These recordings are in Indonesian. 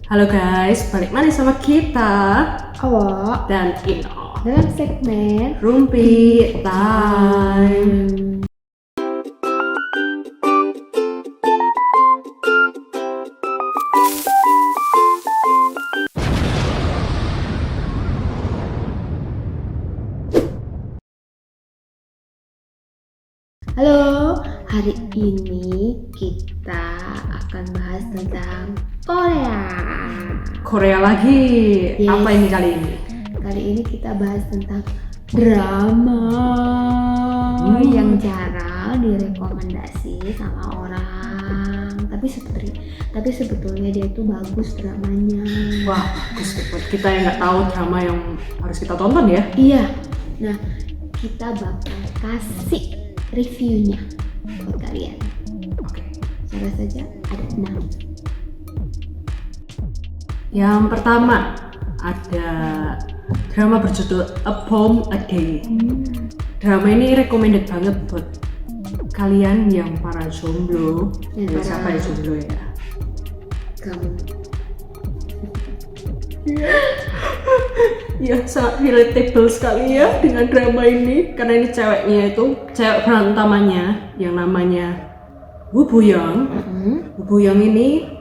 Halo guys, balik lagi sama kita Awak dan Ino dalam segmen Rumpi Time. Halo, hari ini kita akan bahas tentang Korea. Korea lagi. Yes. Apa ini kali ini? Kali ini kita bahas tentang drama yang jarang direkomendasi sama orang. Tapi sebetulnya dia itu bagus dramanya. Wah, bagus buat kita yang nggak tahu drama yang harus kita tonton ya. Iya. Nah, kita bakal kasih reviewnya buat kalian. Oke. Cara saja ada 6. Yang pertama ada drama berjudul A Poem a Day. Drama ini recommended banget buat kalian yang para jomblo. Siapa yang jomblo ya? Kamu. Ya, sangat relatable sekali ya dengan drama ini karena ini cewek berantamanya yang namanya Woo Boyoung. Woo Boyoung ini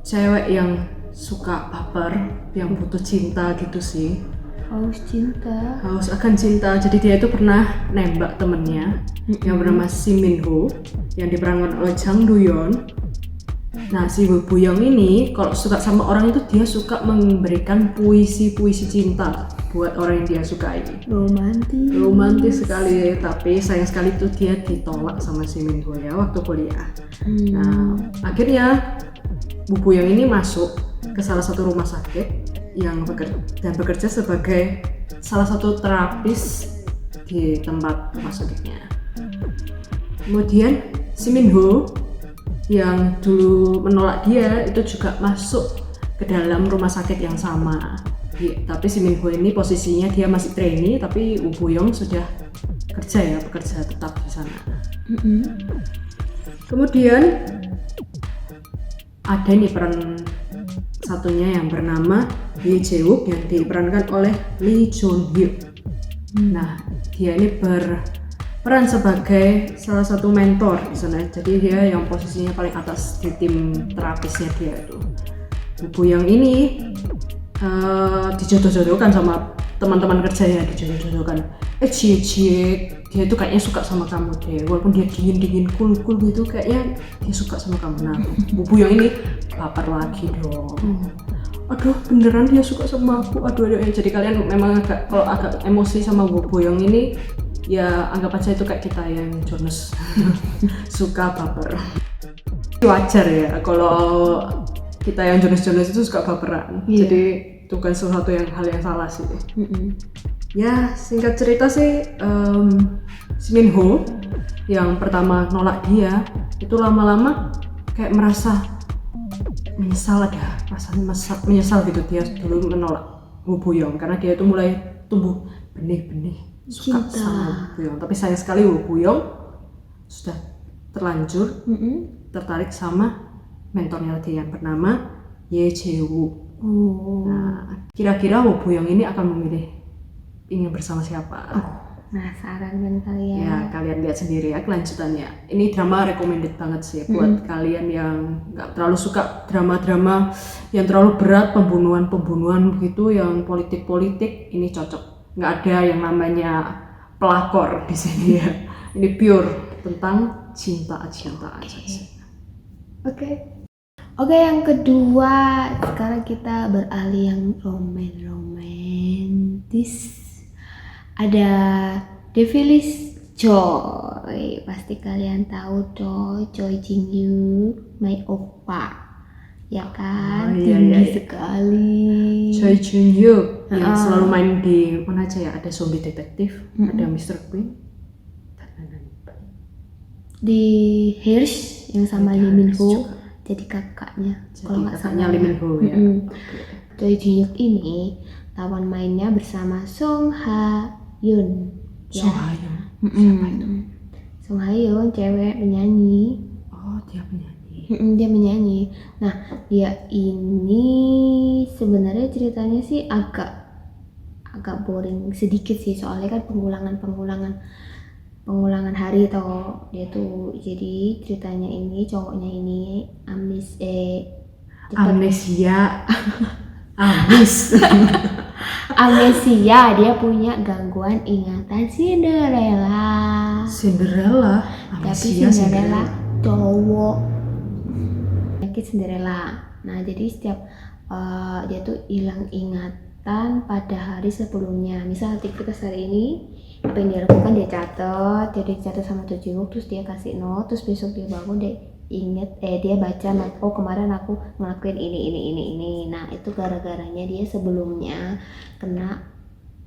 cewek yang suka baper, yang butuh cinta gitu sih, haus akan cinta. Jadi dia itu pernah nembak temennya yang bernama Si Min Ho yang diperankan oleh Jang Do Yeon. Nah, si Woo Boyoung ini kalau suka sama orang itu dia suka memberikan puisi-puisi cinta buat orang yang dia sukai. Romantis sekali, tapi sayang sekali tuh dia ditolak sama si Min Ho ya waktu kuliah. Nah, akhirnya Woo Boyoung ini masuk ke salah satu rumah sakit yang bekerja sebagai salah satu terapis di tempat rumah sakitnya. Kemudian si Min Ho yang dulu menolak dia itu juga masuk ke dalam rumah sakit yang sama. Tapi si Min Ho ini posisinya dia masih trainee, tapi Woo Boyoung sudah bekerja tetap di sana. Kemudian ada nih peran satunya yang bernama Lee Jae-wook yang diperankan oleh Lee Joon-hyuk. Nah, dia ini berperan sebagai salah satu mentor di sana. Jadi dia yang posisinya paling atas di tim terapisnya dia itu. Woo Boyoung ini dijodoh-jodohkan sama teman-teman kerjanya, cie dia itu kayaknya suka sama kamu deh, walaupun dia dingin cool gitu, kayaknya dia suka sama kamu. Nah, Woo Boyoung ini baper lagi dong. Aduh, beneran dia suka sama aku. Aduh. Jadi kalian memang kalau agak emosi sama Woo Boyoung ini, ya anggap aja itu kayak kita yang Jonas suka baper. Wajar ya kalau kita yang Jonas itu suka baperan. Jadi itu bukan sesuatu hal yang salah sih. Ya, singkat cerita sih, si Min Ho yang pertama nolak dia itu lama-lama kayak merasa menyesal gitu. Dia dulu menolak Woo Boyoung karena dia itu mulai tumbuh benih-benih suka sama Woo Boyoung. Tapi sayang sekali Woo Boyoung sudah terlanjur tertarik sama mentornya dia yang bernama Lee Jae-wook. Nah, kira-kira Woo Boyoung ini akan memilih ingin bersama siapa? Penasaran kan kalian? Ya, kalian lihat sendiri ya kelanjutannya. Ini drama recommended banget sih buat kalian yang nggak terlalu suka drama-drama yang terlalu berat, pembunuhan begitu, yang politik. Ini cocok. Nggak ada yang namanya pelakor di sini ya. Ini pure tentang cintaan saja. Oke, yang kedua, sekarang kita beralih yang romantis. Ada Devilish Joy, pasti kalian tahu dong, Choi Jin Hyuk, my oppa, ya kan? Tinggi sekali. Choi Jin Hyuk yang selalu main di mana aja ya, ada Zombie Detektif, ada Mr. Queen, di Hirsch yang sama Lee Min Ho jadi kakaknya, kalau nggak salah Lee Min Ho ya. Choi Jin Hyuk ini lawan mainnya bersama Song Ha Yoon. Siapa itu? Song Ha Yoon cewek penyanyi. Oh, dia penyanyi. Dia menyanyi. Nah, dia ini sebenarnya ceritanya sih agak boring sedikit sih, soalnya kan pengulangan hari toh. Dia tuh jadi ceritanya ini cowoknya ini Amnesia. Amis. amnesia, dia punya gangguan ingatan Cinderella. Cinderella. Tapi Amnesia Cinderella cowok. Penyakit Cinderella. Nah, jadi setiap dia tuh hilang ingatan pada hari sebelumnya. Misal aktivitas hari ini apa yang dia lakukan dia catat, jadi catat sama tuh jeruk, terus dia kasih note, terus besok dia bangun dia inget dia baca note, oh kemarin aku ngelakuin ini. Nah, itu gara-garanya dia sebelumnya kena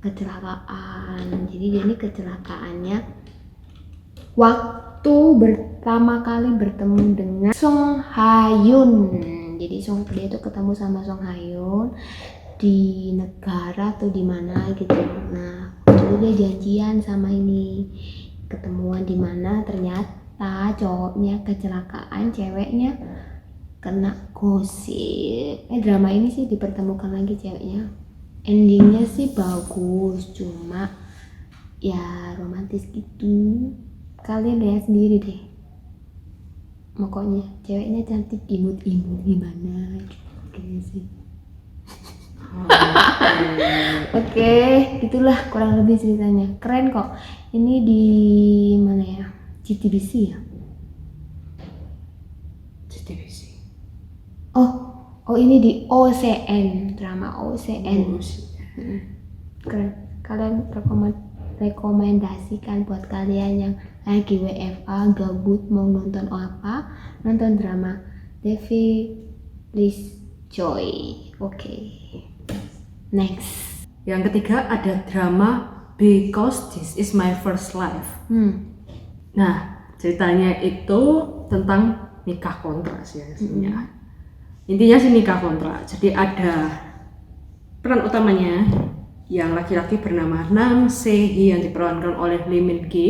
kecelakaan. Jadi dia ini kecelakaannya waktu pertama kali bertemu dengan Song Ha-yoon. Jadi dia tuh ketemu sama Song Ha-yoon di negara atau di mana gitu. Nah, dulu dia janjian sama ini, ketemuan di mana, ternyata cowoknya kecelakaan, ceweknya kena gosip. Drama ini sih dipertemukan lagi ceweknya. Endingnya sih bagus, cuma ya romantis gitu. Kalian lihat sendiri deh. Pokoknya ceweknya cantik, imut-imut gimana gitu sih. Oke, itulah kurang lebih ceritanya. Keren kok. Ini di mana ya? JTBC ya? JTBC. Oh ini di OCN, drama OCN. Keren. Kalian rekomendasikan buat kalian yang lagi WFA gabut mau nonton apa? Nonton drama Devil's Joy. Oke. Next. Yang ketiga ada drama Because This Is My First Life. Nah, ceritanya itu tentang nikah kontrak sih sebenarnya. Intinya sih nikah kontrak. Jadi ada peran utamanya yang laki-laki bernama Nam Se-hee yang diperankan oleh Lee Min-gi.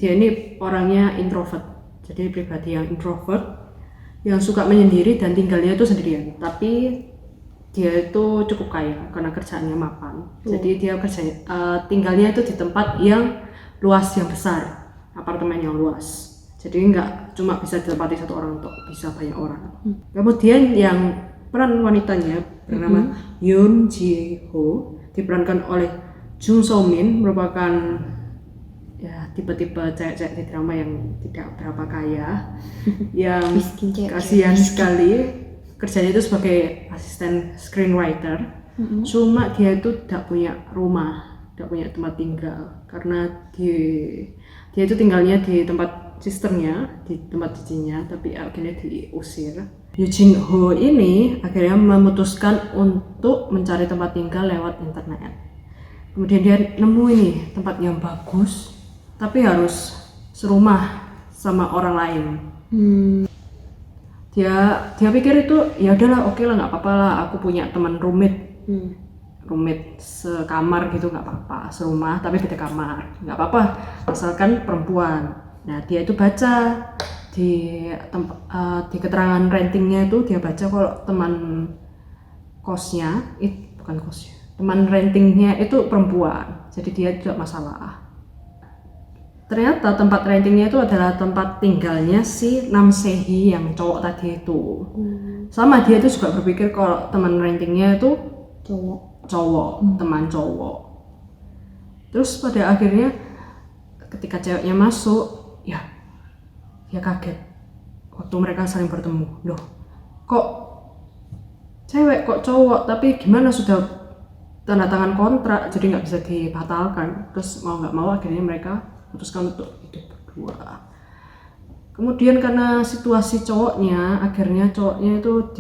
Dia ini orangnya introvert. Jadi pribadi yang introvert yang suka menyendiri dan tinggalnya itu sendirian. Tapi dia itu cukup kaya karena kerjaannya mapan. Jadi dia tinggalnya itu di tempat yang luas, yang besar, apartemen yang luas. Jadi nggak cuma bisa ditempati satu orang, untuk bisa banyak orang. Kemudian yang peran wanitanya bernama Yoon Ji-ho diperankan oleh Jung So-min, merupakan ya tipe-tipe cewek-cewek di drama yang tidak berapa kaya, yang kasihan sekali. Kerjanya itu sebagai asisten screenwriter. Cuma dia itu tidak punya rumah, tidak punya tempat tinggal karena dia itu tinggalnya di tempat sisternya, di tempat cicinya, tapi akhirnya diusir. Yoo Jin-ho ini akhirnya memutuskan untuk mencari tempat tinggal lewat internet. Kemudian dia nemu ini tempat yang bagus, tapi harus serumah sama orang lain. Dia pikir itu ya udahlah, oke lah, nggak apa-apa lah, aku punya teman roommate sekamar gitu, nggak apa-apa, serumah tapi beda kamar, nggak apa-apa asalkan perempuan. Nah, dia itu baca di keterangan rentingnya itu, dia baca kalau teman teman rentingnya itu perempuan, jadi dia tidak masalah. Ternyata tempat rentingnya itu adalah tempat tinggalnya si Nam Se-hee yang cowok tadi itu. Sama dia itu juga berpikir kalau teman rentingnya itu cowok, teman cowok. Terus pada akhirnya ketika ceweknya masuk, ya dia kaget waktu mereka saling bertemu. Loh, kok cewek kok cowok, tapi gimana sudah tanda tangan kontrak, jadi nggak bisa dibatalkan. Terus mau nggak mau akhirnya mereka putuskan untuk hidup berdua. Kemudian karena situasi cowoknya, akhirnya cowoknya itu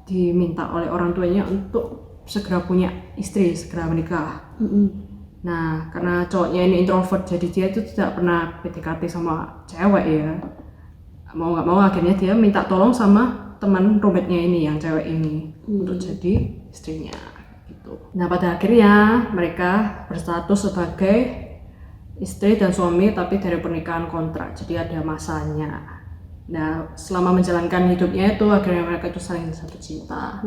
diminta oleh orang tuanya untuk segera punya istri, segera menikah. Nah, karena cowoknya ini introvert, jadi dia itu tidak pernah PDKT sama cewek ya. Mau nggak mau akhirnya dia minta tolong sama teman roommate-nya ini, yang cewek ini, untuk jadi istrinya gitu. Nah, pada akhirnya mereka berstatus sebagai istri dan suami, tapi dari pernikahan kontrak, jadi ada masanya. Nah, selama menjalankan hidupnya itu akhirnya mereka itu saling jatuh cinta.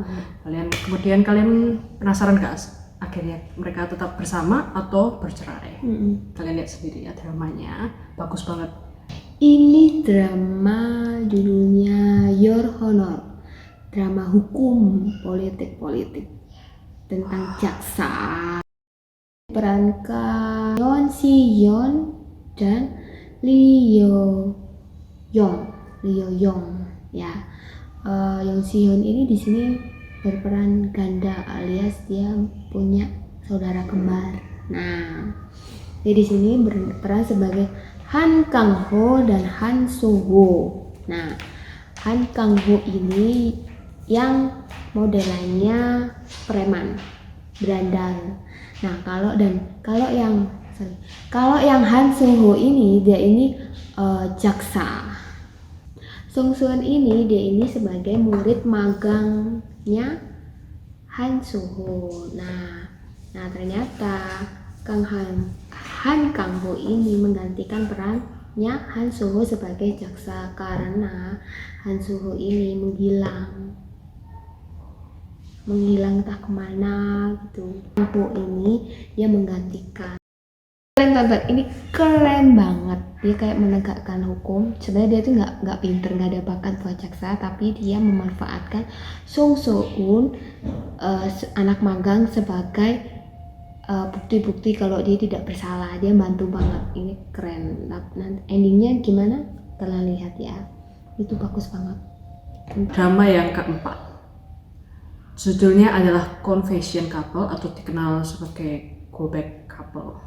Kemudian kalian penasaran gak akhirnya mereka tetap bersama atau bercerai? Kalian lihat sendiri ya dramanya, bagus banget. Ini drama judulnya Your Honor, drama hukum politik tentang jaksa. Perankan Yeon Si Yeon dan Lee Yo Yong ya. Yeon Si Yeon ini di sini berperan ganda alias dia punya saudara kembar. Nah, dia di sini berperan sebagai Han Kang Ho dan Han Soo Ho. Nah, Han Kang Ho ini yang modelannya preman, berandal. Nah, kalau yang Han Soo Ho ini dia ini jaksa. Song Suan ini dia ini sebagai murid magangnya Han Soo Ho. Nah ternyata Han Kang Ho ini menggantikan perannya Han Soo Ho sebagai jaksa karena Han Soo Ho ini menghilang entah kemana gitu. Ho ini dia menggantikan. Kalian tonton, ini keren banget. Dia kayak menegakkan hukum. Sebenarnya dia tuh nggak pinter, nggak ada bakat buat jaksa, tapi dia memanfaatkan Song So-eun anak magang sebagai bukti-bukti kalau dia tidak bersalah. Dia bantu banget. Ini keren. Nah, endingnya gimana? Kalian lihat ya. Itu bagus banget. Drama yang keempat, judulnya adalah Confession Couple atau dikenal sebagai Go Back Couple.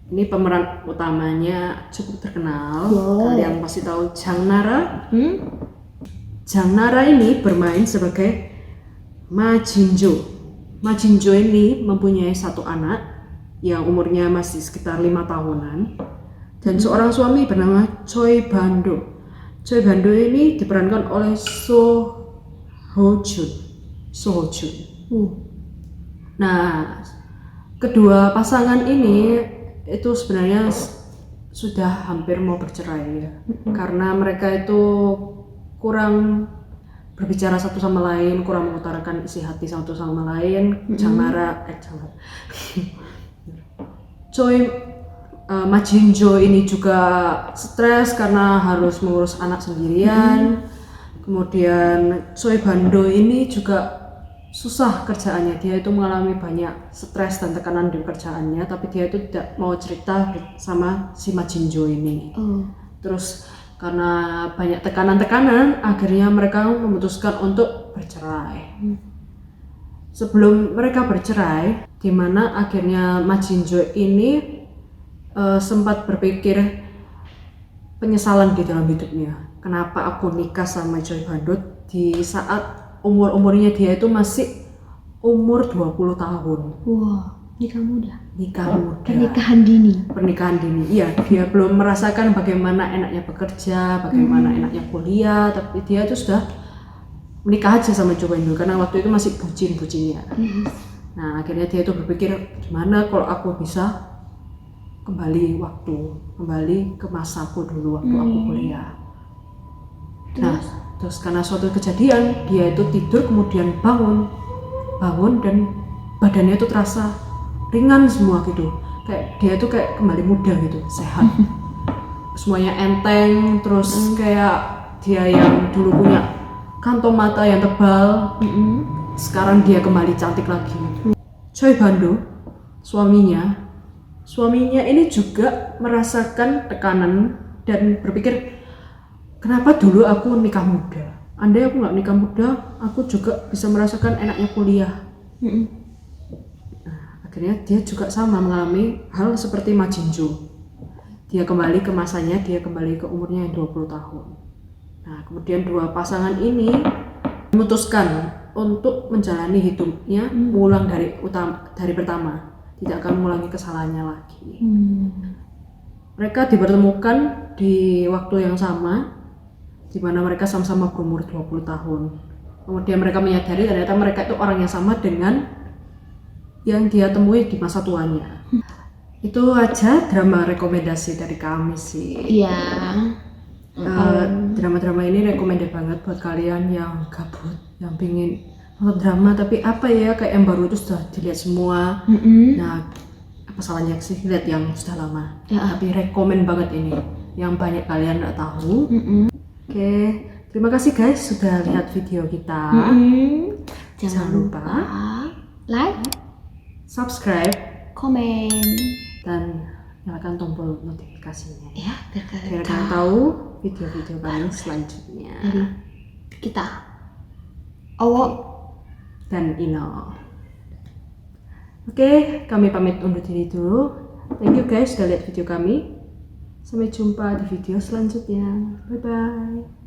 Ini pemeran utamanya cukup terkenal. Kalian pasti tahu Jang Nara. Jang Nara ini bermain sebagai Ma Jin-jo. Ma Jin-jo ini mempunyai satu anak yang umurnya masih sekitar 5 tahunan dan seorang suami bernama Choi Bando. Choi Bando ini diperankan oleh So Ho Jun. Nah, kedua pasangan ini itu sebenarnya sudah hampir mau bercerai ya, karena mereka itu kurang berbicara satu sama lain, kurang mengutarakan isi hati satu sama lain. Ma Jin-jo ini juga stres karena harus mengurus anak sendirian. Kemudian Choi Bando ini juga susah kerjaannya, dia itu mengalami banyak stres dan tekanan di kerjaannya, tapi dia itu tidak mau cerita sama si Ma Jin-jo ini. Terus karena banyak tekanan-tekanan, akhirnya mereka memutuskan untuk bercerai. Sebelum mereka bercerai, di mana akhirnya Ma Jin-jo ini sempat berpikir penyesalan di dalam hidupnya. Kenapa aku nikah sama Choi Bando di saat umurnya dia itu masih umur 20 tahun. Wah, nikah muda. Pernikahan dini. Iya, dia belum merasakan bagaimana enaknya bekerja, bagaimana enaknya kuliah, tapi dia itu sudah menikah aja sama Choi Bando karena waktu itu masih bucin-bucinnya. Nah, akhirnya dia itu berpikir gimana kalau aku bisa kembali ke masaku dulu waktu aku kuliah. Terus karena suatu kejadian dia itu tidur kemudian bangun dan badannya itu terasa ringan semua gitu, kayak dia itu kayak kembali muda gitu, sehat. Semuanya enteng, terus kayak dia yang dulu punya kantong mata yang tebal, sekarang dia kembali cantik lagi. Choi Bando, suaminya ini juga merasakan tekanan dan berpikir, kenapa dulu aku nikah muda? Andai aku nggak nikah muda, aku juga bisa merasakan enaknya kuliah. Nah, akhirnya dia juga sama mengalami hal seperti Ma Jin-jo. Dia kembali ke masanya, dia kembali ke umurnya yang 20 tahun. Nah, kemudian dua pasangan ini memutuskan untuk menjalani hidupnya mengulang dari pertama, tidak akan mengulangi kesalahannya lagi. Mereka dipertemukan di waktu yang sama, di mana mereka sama-sama berumur 20 tahun. Kemudian mereka menyadari ternyata mereka itu orang yang sama dengan yang dia temui di masa tuanya. Itu aja drama rekomendasi dari kami sih. Iya. Drama-drama ini recommended banget buat kalian yang gabut, yang pingin nonton drama tapi apa ya, kayak yang baru itu sudah dilihat semua. Nah, apa salahnya sih lihat yang sudah lama? Tapi recommend banget ini, yang banyak kalian nggak tahu. Oke, terima kasih guys sudah lihat video kita. Jangan lupa like, subscribe, komen, dan nyalakan tombol notifikasinya ya biar biar kalian tahu video-video kami selanjutnya dari kita. Owo dan Ino. Oke, kami pamit undur diri dulu. Thank you guys sudah lihat video kami. Sampai jumpa di video selanjutnya. Bye bye.